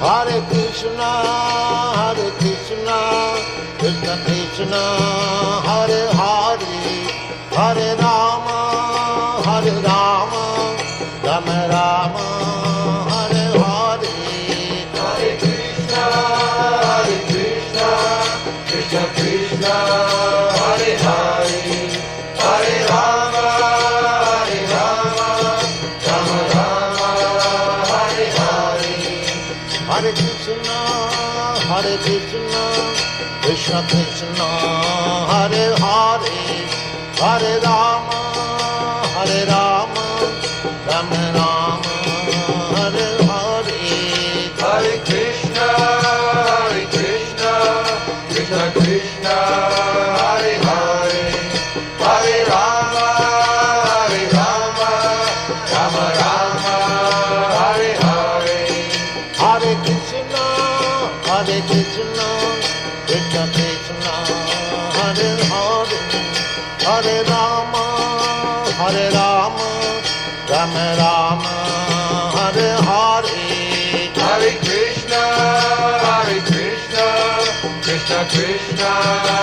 Hare Krishna, Krishna Krishna, Hare Hare, Hare Rama, Rama Rama, Hare Hare. Hare Krishna, Krishna Krishna, Hare Hare, Hare Rama, Rama Rama, Hare Hare. Hare Krishna, Krishna Krishna, Hare Hare, Hare Rama, Rama Rama, Hare Hare. Hare Krishna, Krishna Krishna, Hare Hare, Hare Rama, Rama Rama, Hare Hare. Hare Krishna, Krishna Krishna, Hare Hare, Hare Rama, Rama Rama, Hare Hare. Hare Krishna, Krishna Krishna,